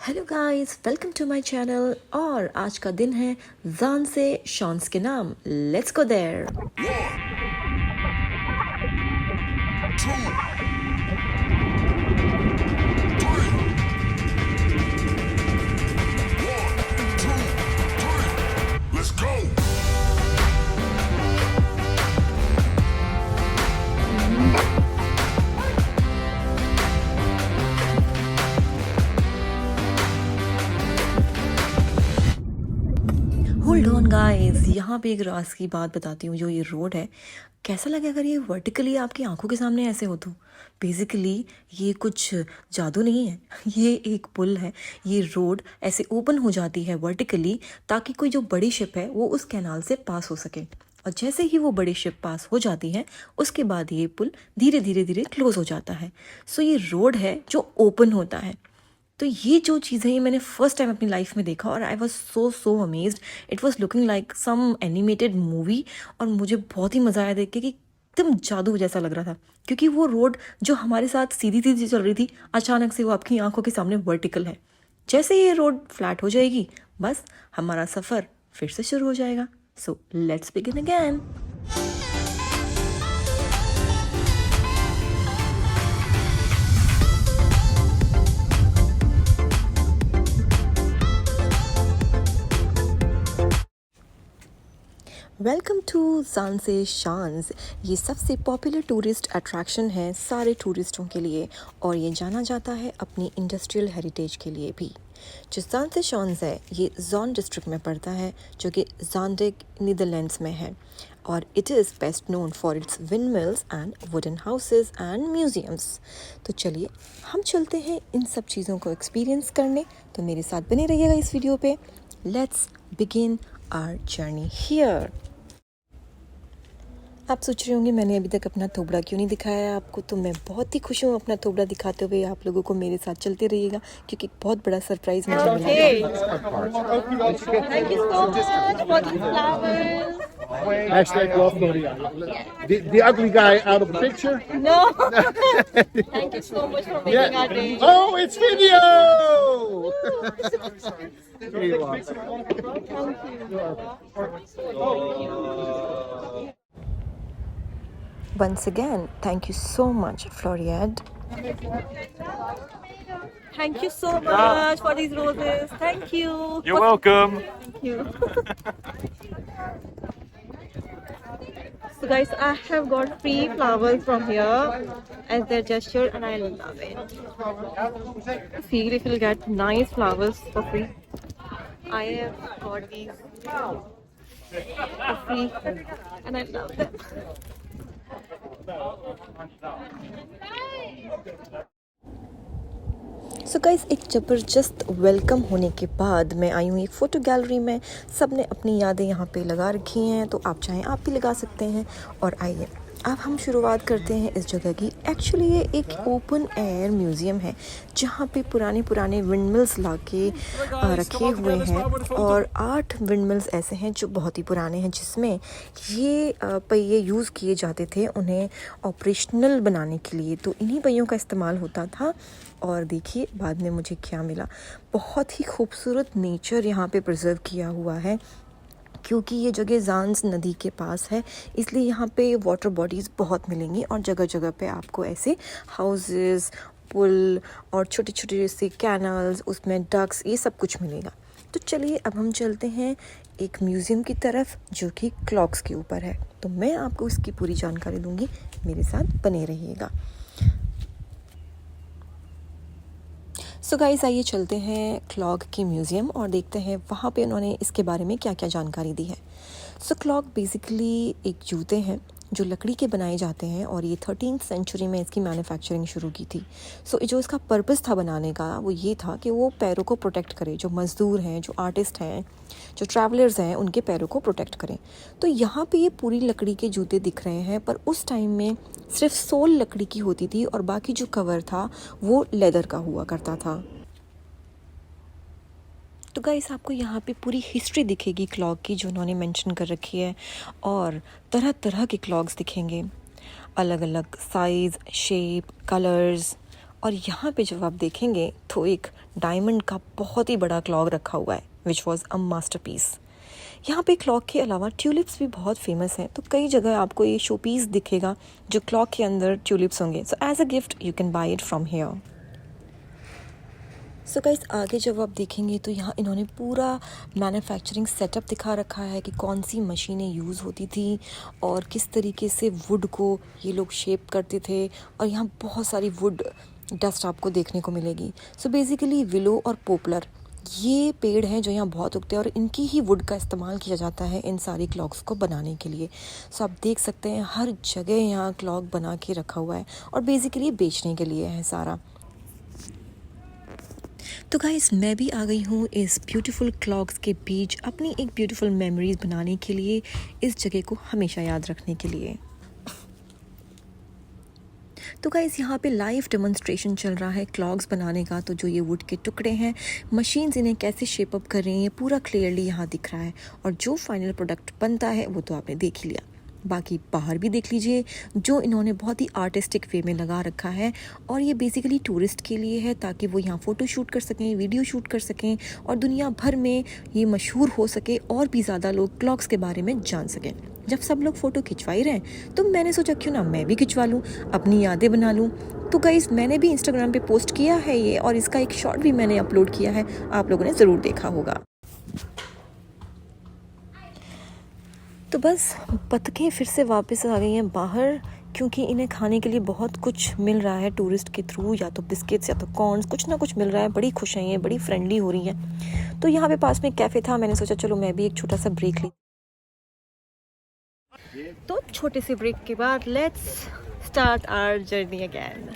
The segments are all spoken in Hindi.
Hello guys, welcome to my channel. और आज का दिन है जान से शॉन्स के नाम। Let's go there. Hold on guys, यहाँ पे एक राज की बात बताती हूँ। जो ये रोड है, कैसा लगे अगर ये वर्टिकली आपकी आंखों के सामने ऐसे हो तो। बेसिकली ये कुछ जादू नहीं है, ये एक पुल है। ये रोड ऐसे ओपन हो जाती है वर्टिकली, ताकि कोई जो बड़ी शिप है वो उस कैनाल से पास हो सके। और जैसे ही वो बड़ी शिप पास हो जाती है, उसके बाद ये पुल धीरे धीरे धीरे क्लोज हो जाता है। सो ये रोड है जो ओपन होता है। तो ये जो चीज़ है, ये मैंने फर्स्ट टाइम अपनी लाइफ में देखा और I was so amazed. It was looking like some animated movie. और मुझे बहुत ही मज़ा आया देख के कि एकदम जादू जैसा लग रहा था, क्योंकि वो रोड जो हमारे साथ सीधी सीधी चल रही थी, अचानक से वो आपकी आंखों के सामने वर्टिकल है। जैसे ही ये रोड फ्लैट हो जाएगी, बस हमारा सफ़र फिर से शुरू हो जाएगा। So let's begin again. Welcome to जान से शांस। ये सबसे पॉपुलर टूरिस्ट अट्रैक्शन है सारे टूरिस्टों के लिए, और ये जाना जाता है अपनी इंडस्ट्रियल हेरिटेज के लिए भी। जो जान से शांस है, ये जॉन डिस्ट्रिक्ट में पड़ता है, जो कि जांडिक नीदरलैंड्स में है। और it is best known for its wind mills and wooden houses and museums. तो चलिए हम चलते हैं इन सब चीज़ों को एक्सपीरियंस करने। तो मेरे साथ बने रहिएगा इस वीडियो पे। Let's begin our journey here. आप सोच रहे होंगे मैंने अभी तक अपना थोबड़ा क्यों नहीं दिखाया आपको। तो मैं बहुत ही खुश हूँ अपना थोबड़ा दिखाते हुए। आप लोगों को मेरे साथ चलते रहिएगा, क्योंकि बहुत बड़ा सरप्राइज मुझे मिला है। Thank you so much for these flowers. Hashtag love Korea. The ugly guy out of the picture? No. Thank you so much for making our day. Oh, it's video! Here you are. Once again, thank you so much, Floriade. Thank you so much for these roses. Thank you. You're welcome. Thank you. So guys, I have got free flowers from here as their gesture, and I love it. I feel if you'll get nice flowers for free. I have got these for free, and I love them. So guys, एक ज़बरदस्त वेलकम होने के बाद मैं आई हूँ एक फ़ोटो गैलरी में। सब ने अपनी यादें यहाँ पे लगा रखी हैं, तो आप चाहें आप भी लगा सकते हैं। और आइए अब हम शुरुआत करते हैं इस जगह की। एक्चुअली ये एक ओपन एयर म्यूज़ियम है, जहाँ पे पुराने विंड मिल्स ला के रखे हुए हैं। और 8 विंड मिल्स ऐसे हैं जो बहुत ही पुराने हैं, जिसमें ये पहिए यूज़ किए जाते थे उन्हें ऑपरेशनल बनाने के लिए। तो इन्हीं पहियों का इस्तेमाल होता था। और देखिए बाद में मुझे क्या मिला। बहुत ही खूबसूरत नेचर यहाँ पे प्रिजर्व किया हुआ है, क्योंकि ये जगह जान्स नदी के पास है, इसलिए यहाँ पे वाटर बॉडीज़ बहुत मिलेंगी। और जगह जगह पे आपको ऐसे हाउसेस, पुल और छोटे छोटे से कैनल्स, उसमें डक्स, ये सब कुछ मिलेगा। तो चलिए अब हम चलते हैं एक म्यूज़ियम की तरफ, जो कि क्लॉक्स के ऊपर है। तो मैं आपको इसकी पूरी जानकारी दूँगी, मेरे साथ बने रहिएगा। सो गाइस, आइए चलते हैं क्लॉक की म्यूज़ियम और देखते हैं वहाँ पे उन्होंने इसके बारे में क्या क्या जानकारी दी है। सो क्लॉक बेसिकली एक जूते हैं जो लकड़ी के बनाए जाते हैं, और ये 13th सेंचुरी में इसकी मैन्युफैक्चरिंग शुरू की थी। सो जो इसका पर्पस था बनाने का, वो ये था कि वो पैरों को प्रोटेक्ट करे। जो मज़दूर हैं, जो आर्टिस्ट हैं, जो ट्रैवलर्स हैं, उनके पैरों को प्रोटेक्ट करें। तो यहाँ पे ये पूरी लकड़ी के जूते दिख रहे हैं, पर उस टाइम में सिर्फ सोल लकड़ी की होती थी और बाकी जो कवर था वो लेदर का हुआ करता था। तो गाइस, आपको यहाँ पे पूरी हिस्ट्री दिखेगी क्लॉक की, जो उन्होंने मेंशन कर रखी है। और तरह तरह के क्लॉक्स दिखेंगे, अलग अलग साइज़, शेप, कलर्स, और यहाँ पे जब आप देखेंगे तो एक डायमंड का बहुत ही बड़ा क्लॉक रखा हुआ है विच वॉज अ मास्टरपीस। यहाँ पे क्लॉक के अलावा ट्यूलिप्स भी बहुत फेमस हैं, तो कई जगह आपको ये शो पीस दिखेगा जो क्लॉक के अंदर ट्यूलिप्स होंगे। So as a gift you can buy it from here. So guys आगे जब आप देखेंगे तो यहाँ इन्होंने पूरा मैन्युफैक्चरिंग सेटअप दिखा रखा है कि कौन सी मशीनें यूज़ होती थी और किस तरीके से वुड को ये लोग शेप करते थे। और यहाँ बहुत सारी वुड डस्ट आपको देखने को मिलेगी। सो बेसिकली विलो और पोपलर ये पेड़ हैं जो यहाँ बहुत उगते हैं और इनकी ही वुड का इस्तेमाल किया जाता है इन सारी क्लॉक्स को बनाने के लिए। सो आप देख सकते हैं हर जगह यहाँ क्लॉक बना के रखा हुआ है और बेसिकली बेचने के लिए है सारा। तो गाइस मैं भी आ गई हूँ इस ब्यूटीफुल क्लॉक्स के बीच अपनी एक ब्यूटीफुल मेमोरीज बनाने के लिए, इस जगह को हमेशा याद रखने के लिए। तो गाइस यहाँ पे लाइव डेमोन्स्ट्रेशन चल रहा है क्लॉक्स बनाने का। तो जो ये वुड के टुकड़े हैं, मशीन्स इन्हें कैसे शेप अप कर रही हैं, पूरा क्लियरली यहाँ दिख रहा है। और जो फाइनल प्रोडक्ट बनता है वो तो आपने देख ही लिया। बाकी बाहर भी देख लीजिए जो इन्होंने बहुत ही आर्टिस्टिक वे में लगा रखा है। और ये बेसिकली टूरिस्ट के लिए है ताकि वो यहाँ फ़ोटो शूट कर सकें, वीडियो शूट कर सकें और दुनिया भर में ये मशहूर हो सके और भी ज़्यादा लोग क्लॉक्स के बारे में जान सकें। जब सब लोग फ़ोटो खिंचवा ही रहे हैं तो मैंने सोचा क्यों ना मैं भी खिंचवा लूँ, अपनी यादें बना लूँ। तो गाइस मैंने भी इंस्टाग्राम पे पोस्ट किया है ये, और इसका एक शॉर्ट भी मैंने अपलोड किया है, आप लोगों ने ज़रूर देखा होगा। तो बस बतखें फिर से वापस आ गई हैं बाहर, क्योंकि इन्हें खाने के लिए बहुत कुछ मिल रहा है टूरिस्ट के थ्रू, या तो बिस्किट्स या तो कॉर्न्स, कुछ ना कुछ मिल रहा है। बड़ी खुश हैं ये, बड़ी फ्रेंडली हो रही हैं। तो यहाँ पे पास में कैफ़े था, मैंने सोचा चलो मैं भी एक छोटा सा ब्रेक ली। तो छोटे से ब्रेक के बाद let's start our journey again.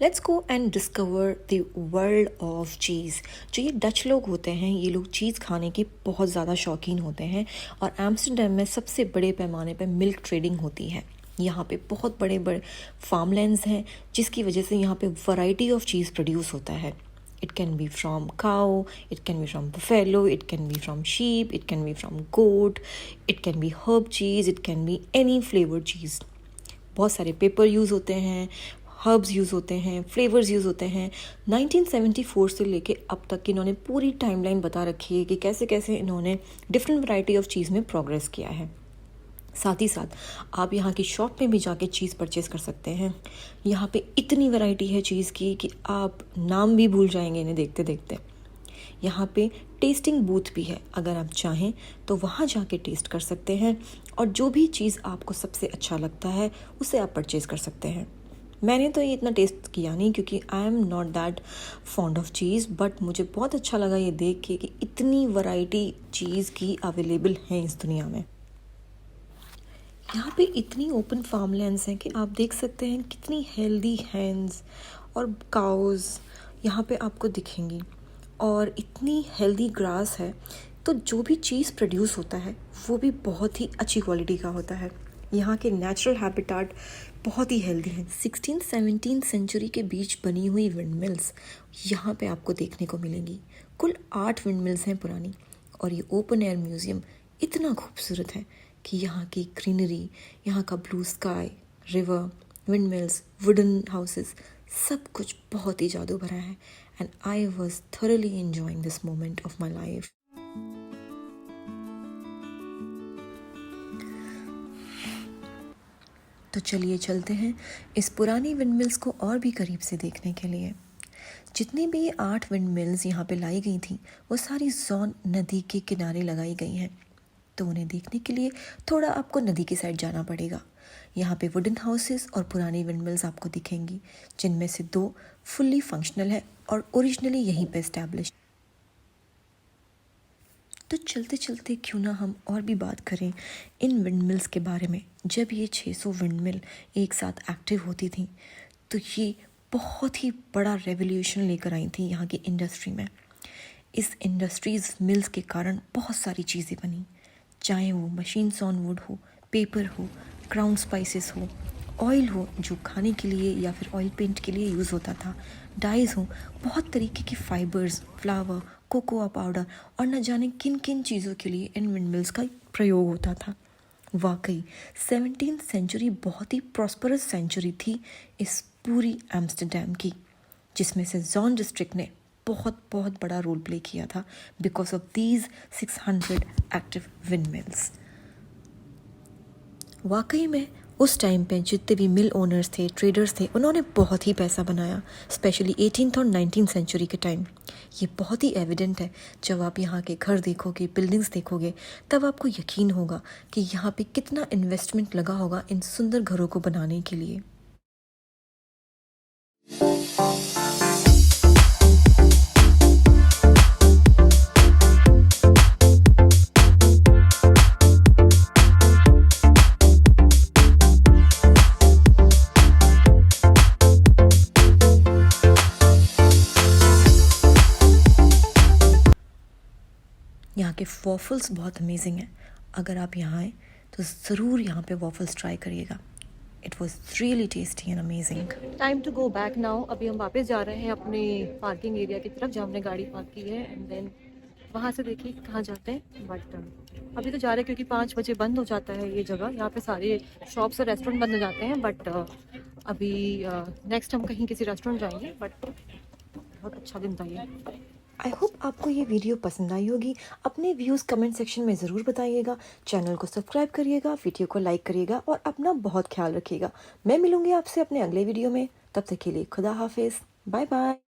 Let's go and discover the world of cheese. जो ये डच लोग होते हैं, ये लोग चीज़ खाने के बहुत ज़्यादा शौकीन होते हैं और एम्स्टर्डम में सबसे बड़े पैमाने पर मिल्क ट्रेडिंग होती है। यहाँ पे बहुत बड़े बड़े फार्मलैंड्स हैं जिसकी वजह से यहाँ पे वैरायटी ऑफ चीज़ प्रोड्यूस होता है। It can be from cow, it can be from buffalo, it can be from sheep, it can be from goat, it can be herb cheese, it can be any flavored cheese। बहुत सारे पेपर यूज़ होते हैं, हर्ब्स यूज़ होते हैं, फ्लेवर्स यूज़ होते हैं। 1974 से लेके अब तक इन्होंने पूरी टाइमलाइन बता रखी है कि कैसे कैसे इन्होंने डिफरेंट वैरायटी ऑफ चीज़ में प्रोग्रेस किया है। साथ ही साथ आप यहाँ की शॉप में भी जाके चीज़ परचेज़ कर सकते हैं। यहाँ पे इतनी वैरायटी है चीज़ की कि आप नाम भी भूल जाएंगे इन्हें देखते देखते। यहाँ पे टेस्टिंग बूथ भी है, अगर आप चाहें तो वहाँ जाके टेस्ट कर सकते हैं और जो भी चीज़ आपको सबसे अच्छा लगता है उसे आप परचेज़ कर सकते हैं। मैंने तो ये इतना टेस्ट किया नहीं क्योंकि I am not that fond of cheese, but मुझे बहुत अच्छा लगा ये देख के कि इतनी वैरायटी चीज़ की अवेलेबल है इस दुनिया में। यहाँ पे इतनी ओपन फार्मलैंड्स हैं कि आप देख सकते हैं कितनी हेल्दी हैंड्स और काउज यहाँ पे आपको दिखेंगी और इतनी हेल्दी ग्रास है। तो जो भी चीज़ प्रोड्यूस होता है वो भी बहुत ही अच्छी क्वालिटी का होता है। यहाँ के नेचुरल हैबिटाट बहुत ही हेल्दी हैं। 16-17 सेंचुरी के बीच बनी हुई विंडमिल्स यहाँ पे आपको देखने को मिलेंगी। कुल 8 विंडमिल्स हैं पुरानी और ये ओपन एयर म्यूज़ियम इतना खूबसूरत है कि यहाँ की ग्रीनरी, यहाँ का blue sky, river, windmills, wooden houses, सब कुछ बहुत ही जादू भरा है। And I was thoroughly enjoying this moment of my life. तो चलिए चलते हैं इस पुरानी विंडमिल्स को और भी करीब से देखने के लिए। जितनी भी ये 8 विंडमिल्स यहाँ पे लाई गई थी वो सारी जॉन नदी के किनारे लगाई गई हैं। तो उन्हें देखने के लिए थोड़ा आपको नदी की साइड जाना पड़ेगा। यहाँ पे वुडन हाउसेस और पुरानी विंडमिल्स आपको दिखेंगी, जिनमें से 2 फुल्ली फंक्शनल है और ओरिजिनली यहीं पे एस्टैब्लिश। तो चलते चलते क्यों ना हम और भी बात करें इन विंड मिल्स के बारे में। जब ये 600 विंड मिल एक साथ एक्टिव होती थी तो ये बहुत ही बड़ा रेवोल्यूशन लेकर आई थी यहाँ की इंडस्ट्री में। इस इंडस्ट्रीज़ मिल्स के कारण बहुत सारी चीज़ें बनी, चाहे वो मशीन्स ऑन वुड हो, पेपर हो, क्राउन स्पाइसेस हो, ऑयल हो जो खाने के लिए या फिर ऑयल पेंट के लिए यूज़ होता था, डाइज हो, बहुत तरीके की फाइबर्स, फ्लावर, कोकोआ पाउडर और न जाने किन किन चीज़ों के लिए इन विंड मिल्स का प्रयोग होता था। वाकई 17th सेंचुरी बहुत ही प्रॉस्परस सेंचुरी थी इस पूरी एम्स्टर्डम की, जिसमें से जॉन डिस्ट्रिक्ट ने बहुत बहुत बड़ा रोल प्ले किया था because of these 600 active wind mills. वाकई में उस टाइम पे जितने भी मिल ओनर्स थे, ट्रेडर्स थे, उन्होंने बहुत ही पैसा बनाया, स्पेशली 18th और 19th सेंचुरी के टाइम। ये बहुत ही एविडेंट है, जब आप यहाँ के घर देखोगे, बिल्डिंग्स देखोगे, तब आपको यकीन होगा कि यहाँ पे कितना इन्वेस्टमेंट लगा होगा इन सुंदर घरों को बनाने के लिए। यहाँ के वॉफल्स बहुत अमेजिंग हैं। अगर आप यहाँ आए तो ज़रूर यहाँ पे वॉफल्स ट्राई करिएगा। It was really tasty and amazing. Time to go back now. अभी हम वापस जा रहे हैं अपने पार्किंग एरिया की तरफ जहाँ हमने गाड़ी पार्क की है, एंड देन वहाँ से देखिए कहाँ जाते हैं। बट अभी तो जा रहे हैं क्योंकि 5 बजे बंद हो जाता है ये जगह। यहाँ पे सारे शॉप्स और रेस्टोरेंट बंद हो जाते हैं। बट अभी नेक्स्ट हम कहीं किसी रेस्टोरेंट जाएंगे। बट बहुत अच्छा दिन था ये। आई होप आपको ये वीडियो पसंद आई होगी। अपने व्यूज़ कमेंट सेक्शन में ज़रूर बताइएगा। चैनल को सब्सक्राइब करिएगा, वीडियो को लाइक करिएगा और अपना बहुत ख्याल रखिएगा। मैं मिलूँगी आपसे अपने अगले वीडियो में। तब तक के लिए खुदा हाफिज़, बाय बाय।